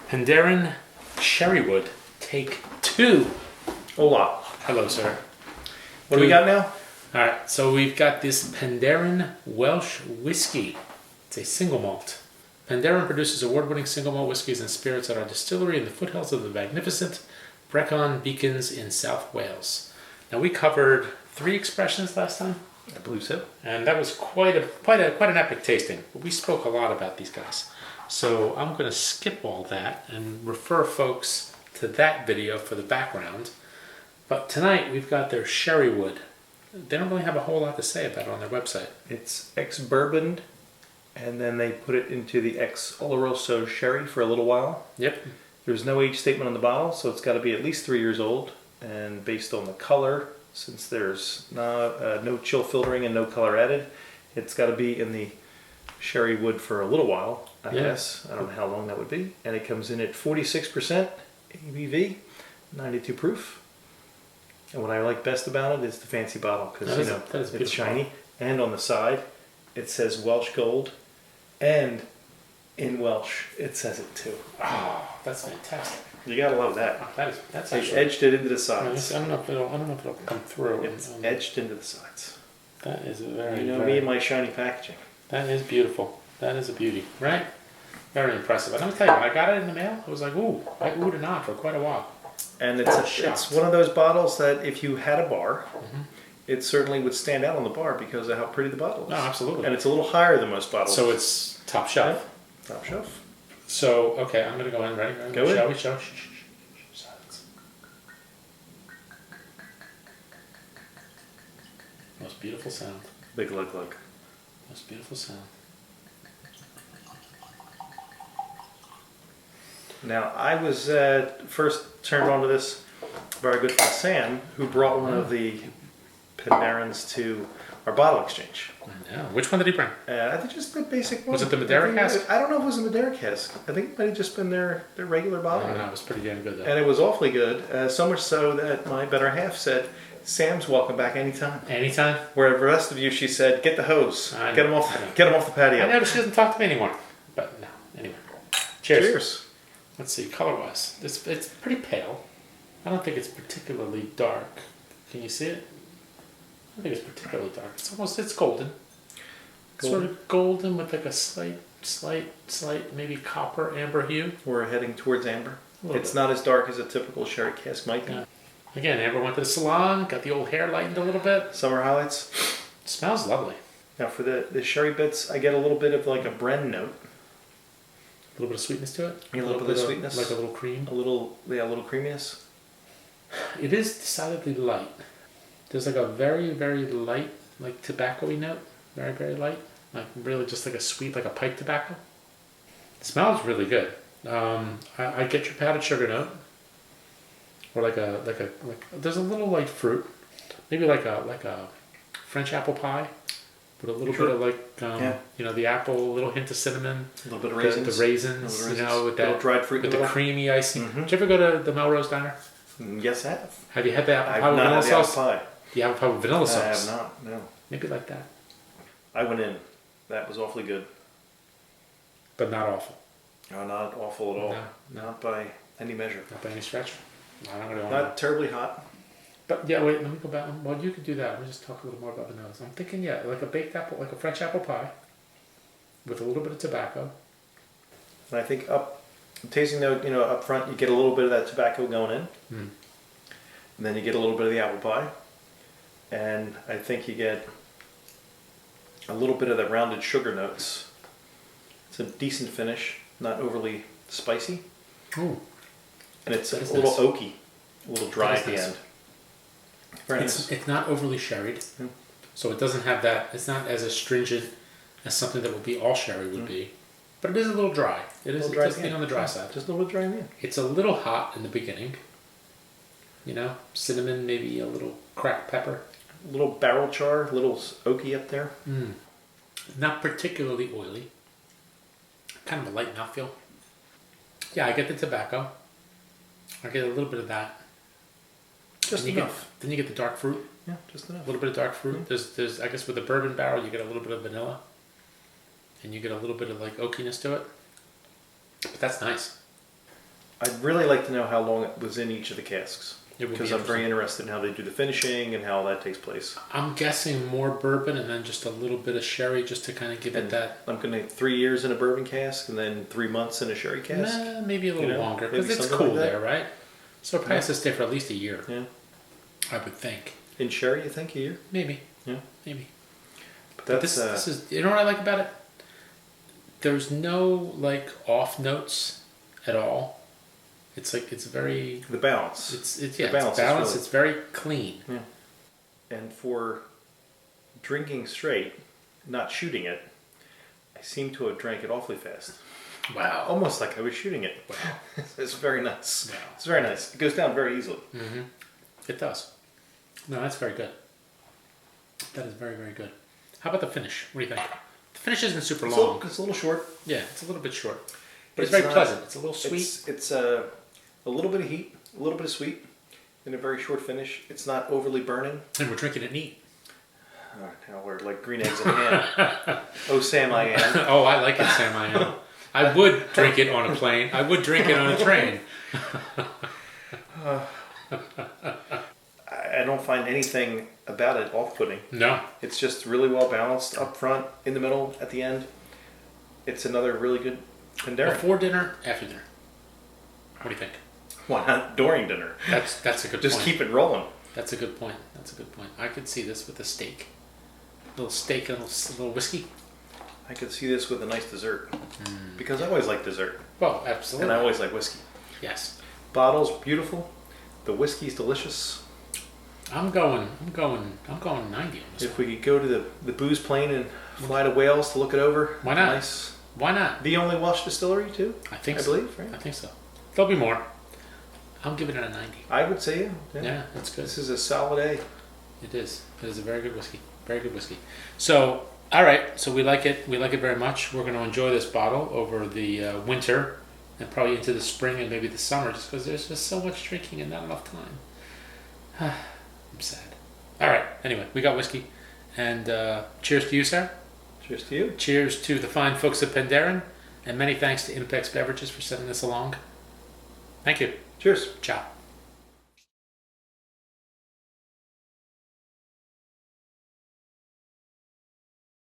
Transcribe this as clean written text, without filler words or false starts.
Penderyn Sherrywood, take 2. Hola. Hello, sir. What do we got now? All right, so we've got this Penderyn Welsh Whisky. It's a single malt. Penderyn produces award-winning single malt whiskies and spirits at our distillery in the foothills of the magnificent Brecon Beacons in South Wales. Now, we covered 3 expressions last time. I believe so. And that was quite an epic tasting. But we spoke a lot about these guys. So I'm going to skip all that and refer folks to that video for the background. But tonight we've got their Sherrywood. They don't really have a whole lot to say about it on their website. It's ex-bourbon, and then they put it into the ex-Oloroso sherry for a little while. Yep. There's no age statement on the bottle, so it's got to be at least 3 years old. And based on the color, since there's no chill filtering and no color added, it's got to be in the sherry wood for a little while, I guess. I don't know how long that would be. And it comes in at 46% ABV, 92 proof. And what I like best about it is the fancy bottle, because it's shiny. And on the side, it says Welsh Gold, and in Welsh, it says it too. Oh, that's fantastic. You gotta love that. Oh, that's They've actually edged it into the sides. I don't know if it'll come through. It's edged into the sides. That is very. Me and my shiny packaging. That is beautiful. That is a beauty, right? Very impressive. And let me tell you, when I got it in the mail, I was like, ooh, I oohed and ahhed for quite a while. And it's one of those bottles that if you had a bar, it certainly would stand out on the bar because of how pretty the bottle is. No, absolutely. And it's a little higher than most bottles. So it's top shelf. Yeah, top shelf. So, okay, I'm going to go in. Ready? Go in. Shall we? Silence. Most beautiful sound. Big glug. Most beautiful sound. Now, I was first turned on to this very good friend Sam, who brought one of the Penderyns to our bottle exchange. Yeah. Which one did he bring? I think just the basic one. Was it the Madeira cask? I don't know if it was a Madeira cask. I think it might have just been their regular bottle. I don't know. It was pretty damn good, though. And it was awfully good, so much so that my better half said, Sam's welcome back anytime. Anytime? Where the rest of you, she said, get the hose. Get him off the patio. I know, but she doesn't talk to me anymore. But no, anyway. Cheers. Let's see, color-wise. It's pretty pale. I don't think it's particularly dark. Can you see it? I don't think it's particularly dark. It's golden. Sort of golden with like a slight, maybe copper amber hue. We're heading towards amber. It's not as dark as a typical sherry cask might be. Yeah. Again, Amber went to the salon, got the old hair lightened a little bit. Summer highlights. It smells lovely. Now for the sherry bits, I get a little bit of like a Bren note. A little bit of sweetness to it. A little bit of sweetness. Like a little cream. A little creaminess. It is decidedly light. There's like a very, very light, like tobacco-y note. Very, very light. Like really just like a sweet, like a pipe tobacco. It smells really good. I get your powdered sugar note. Or like there's a little light fruit. Maybe like a French apple pie. With a little bit of like, the apple, a little hint of cinnamon. A little bit of raisins. The raisins, with that. Little dried fruit. With the creamy icing. Did you ever go to the Melrose Diner? Yes, I have. Have you had the apple pie with vanilla sauce? Do you have a pie with vanilla sauce? I have not, no. Maybe like that. I went in. That was awfully good. But not awful. No, not awful at all. No. Not by any measure. Not by any stretch. Not terribly hot. But yeah, wait, let me go back. Well, you could do that. Let me just talk a little more about vanilla. I'm thinking, like a baked apple, like a French apple pie with a little bit of tobacco. And I think tasting note, up front, you get a little bit of that tobacco going in. And then you get a little bit of the apple pie. And I think you get a little bit of the rounded sugar notes. It's a decent finish, not overly spicy. Ooh. And it's a little oaky, a little dry at the end. Very nice. It's not overly sherried, so it doesn't have that. It's not as astringent as something that would be all sherry would be, but it is a little dry. It is just on the dry side. Just a little bit dry in the end. It's a little hot in the beginning. Cinnamon, maybe a little cracked pepper, a little barrel char, a little oaky up there. Not particularly oily. Kind of a light mouthfeel. Yeah, I get the tobacco. I get a little bit of that. Just enough. Then you get the dark fruit. Yeah, just enough. A little bit of dark fruit. There's I guess with the bourbon barrel you get a little bit of vanilla. And you get a little bit of like oakiness to it. But that's nice. I'd really like to know how long it was in each of the casks. It would be Because I'm very interested in how they do the finishing and how that takes place. I'm guessing more bourbon and then just a little bit of sherry just to kind of give it that. I'm going to 3 years in a bourbon cask and then 3 months in a sherry cask. Nah, maybe a little longer because maybe it's something cool like that. there, right? So it probably has to stay for at least a year. Yeah. I would think. In sherry, you think a year? Maybe. Yeah. Maybe. But this is, you know what I like about it? There's no like off notes at all. It's like it's very the balance. It's the balance. It's balanced. It's very clean. Yeah. And for drinking straight, not shooting it, I seem to have drank it awfully fast. Wow. Almost like I was shooting it. Wow. It's very nice. Wow. It's very nice. It goes down very easily. Mm-hmm. It does. No, that's very good. That is very, very good. How about the finish? What do you think? The finish isn't super long. It's a little short. Yeah, it's a little bit short. But it's very pleasant. It's a little sweet. It's a little bit of heat, a little bit of sweet, and a very short finish. It's not overly burning. And we're drinking it neat. Now we're like green eggs in a ham. Oh, Sam, I am. Oh, I like it, Sam, I am. I would drink it on a plane. I would drink it on a train. I don't find anything about it off-putting. No. It's just really well balanced up front, in the middle, at the end. It's another really good Penderyn. Before dinner, after dinner. What do you think? Why not during dinner? That's a good point. Just keep it rolling. That's a good point. That's a good point. I could see this with a steak. A little steak and a little whiskey. I could see this with a nice dessert. Because I always like dessert. Well, absolutely. And I always like whiskey. Yes. Bottle's beautiful. The whiskey's delicious. I'm going 90 on this If one. we could go to the booze plane and fly to Wales to look it over. Why not? Nice. Why not? The only Welsh distillery too? I think I so. believe, right? I think so. There'll be more. I'm giving it a 90. I would say Yeah, that's good. This is a solid A. It is. It is a very good whiskey. Very good whiskey. So, all right. So we like it. We like it very much. We're going to enjoy this bottle over the winter and probably into the spring and maybe the summer, just because there's just so much drinking and not enough time. I'm sad. All right. Anyway, we got whiskey, and cheers to you, sir. Cheers to you. Cheers to the fine folks at Penderyn, and many thanks to Impex Beverages for sending this along. Thank you. Cheers. Ciao.